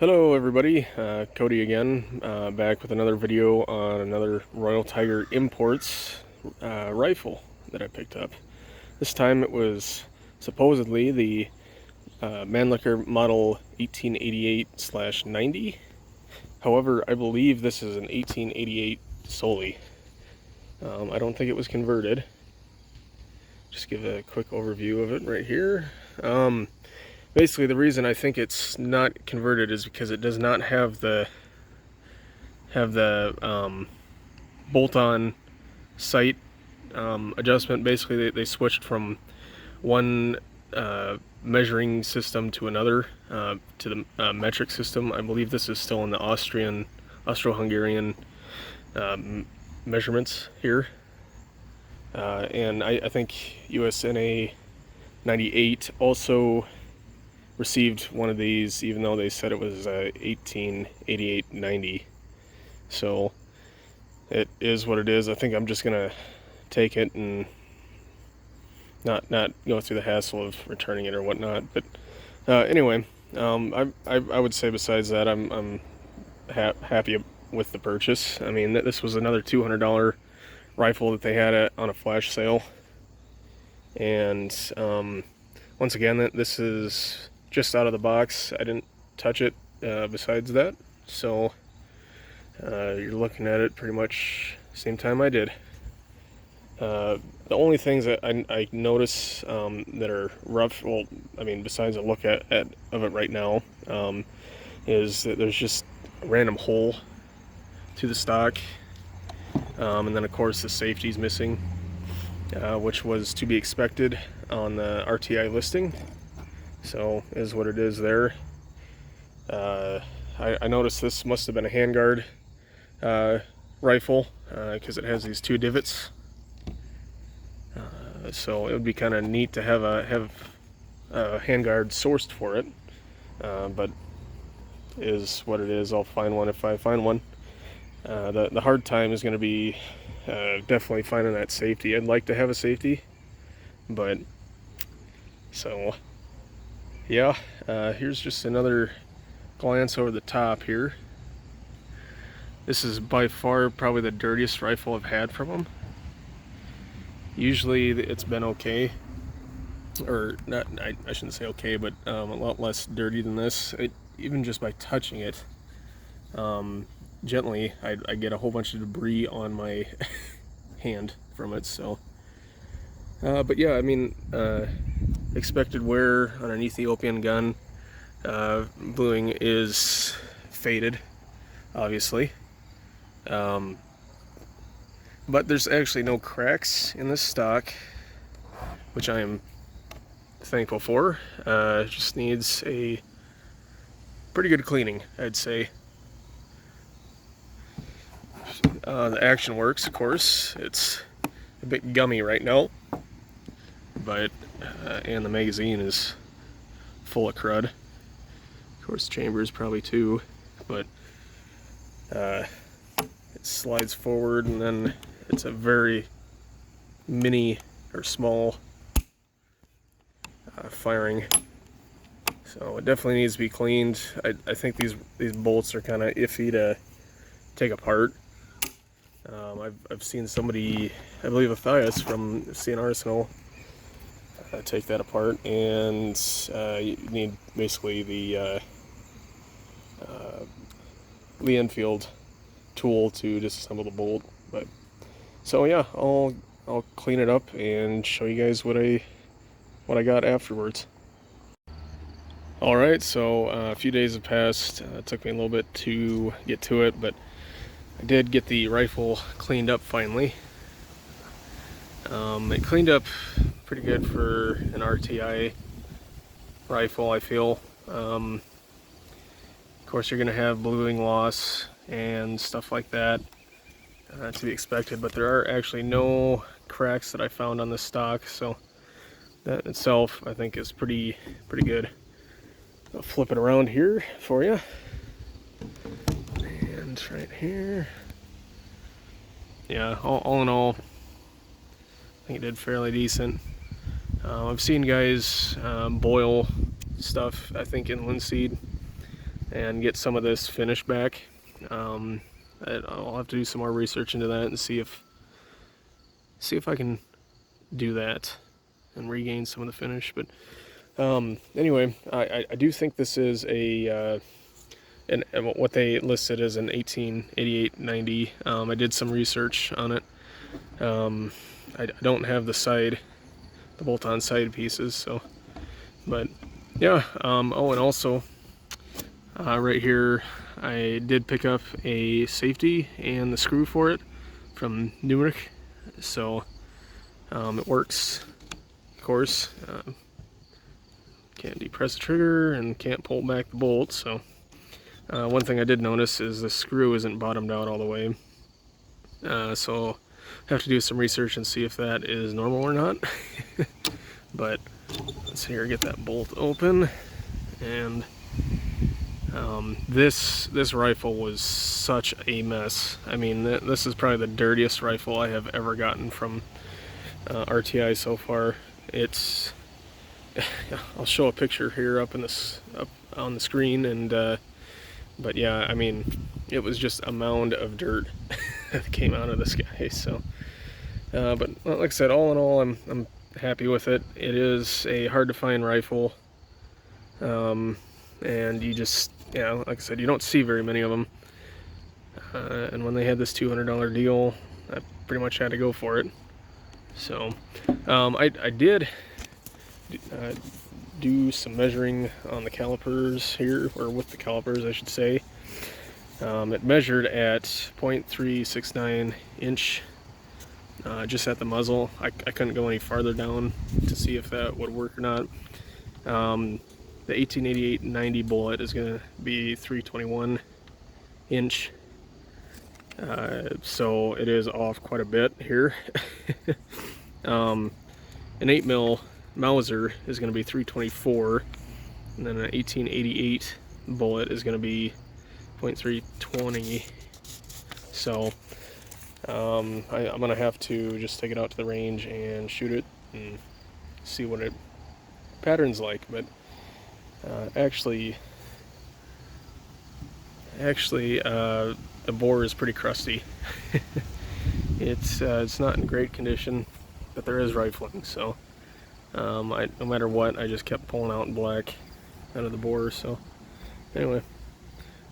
Hello everybody, Cody again, back with another video on another Royal Tiger Imports rifle that I picked up. This time it was supposedly the Mannlicher model 1888/90. However, I believe this is an 1888 solely. I don't think it was converted. Just give a quick overview of it right here. Basically, the reason I think it's not converted is because it does not have the bolt-on sight adjustment. Basically, they switched from one measuring system to another, to the metric system. I believe this is still in the Austro-Hungarian measurements here, and I think USNA 98 also received one of these, even though they said it was 1888/90. So it is what it is. I think I'm just gonna take it and not go through the hassle of returning it or whatnot. But anyway, I would say besides that, I'm happy with the purchase. I mean, this was another $200 rifle that they had on a flash sale, and once again, this is just out of the box. I didn't touch it besides that, so you're looking at it pretty much same time I did. The only things that I notice that are rough, well, I mean, besides a look of it right now, is that there's just a random hole to the stock, and then of course the safety's missing, which was to be expected on the RTI listing. So is what it is there. I noticed this must have been a handguard rifle, because it has these two divots. So it would be kind of neat to have a handguard sourced for it, but is what it is. I'll find one if I find one. The hard time is going to be definitely finding that safety. I'd like to have a safety, but so yeah, here's just another glance over the top here. This is by far probably the dirtiest rifle I've had from them. Usually it's been okay, or not, I shouldn't say okay, but a lot less dirty than this. Even just by touching it gently, I get a whole bunch of debris on my hand from it. So but yeah, I mean, expected wear on an Ethiopian gun. Bluing is faded, obviously, but there's actually no cracks in this stock, which I am thankful for. It just needs a pretty good cleaning, I'd say. The action works, of course. It's a bit gummy right now, but and the magazine is full of crud. Of course, chambers probably too, but it slides forward, and then it's a very mini or small firing, so it definitely needs to be cleaned. I think these bolts are kind of iffy to take apart. I've seen somebody, I believe Matthias from CN Arsenal, take that apart, and you need basically the Lee Enfield tool to disassemble the bolt. But so yeah, I'll clean it up and show you guys what I got afterwards. All right, so a few days have passed. It took me a little bit to get to it, but I did get the rifle cleaned up finally. It cleaned up pretty good for an RTI rifle, I feel. Of course, you're going to have bluing loss and stuff like that, to be expected, but there are actually no cracks that I found on this stock, so that itself I think is pretty good. I'll flip it around here for you, and right here. Yeah, all in all, I think it did fairly decent. I've seen guys boil stuff, I think, in linseed. and get some of this finish back. I'll have to do some more research into that and see if I can do that and regain some of the finish. But anyway, I do think this is a and what they listed as an 1888 90. I did some research on it. I don't have the bolt-on side pieces, so, but yeah. Oh, and also right here, I did pick up a safety and the screw for it from Numeric, so it works, of course. Can't depress the trigger and can't pull back the bolt, so one thing I did notice is the screw isn't bottomed out all the way, so I have to do some research and see if that is normal or not. But let's here get that bolt open, and this rifle was such a mess. I mean, this is probably the dirtiest rifle I have ever gotten from RTI so far. It's I'll show a picture here up on the screen, and but yeah, I mean, it was just a mound of dirt that came out of this guy. So but like I said, all in all, I'm happy with it. It is a hard to find rifle, and you just, like I said, you don't see very many of them, and when they had this $200 deal, I pretty much had to go for it. So I did do some measuring on the calipers here, or with the calipers I should say. It measured at 0.369 inch just at the muzzle. I couldn't go any farther down to see if that would work or not. The 1888 90 bullet is going to be 321 inch, so it is off quite a bit here. An 8mm Mauser is going to be 324, and then an 1888 bullet is going to be 0.320. So I'm going to have to just take it out to the range and shoot it and see what it patterns like. But actually the bore is pretty crusty. It's not in great condition, but there is rifling, so no matter what, I just kept pulling out in black out of the bore. So anyway,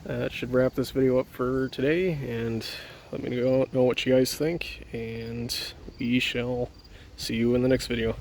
that should wrap this video up for today, and let me know what you guys think, and we shall see you in the next video.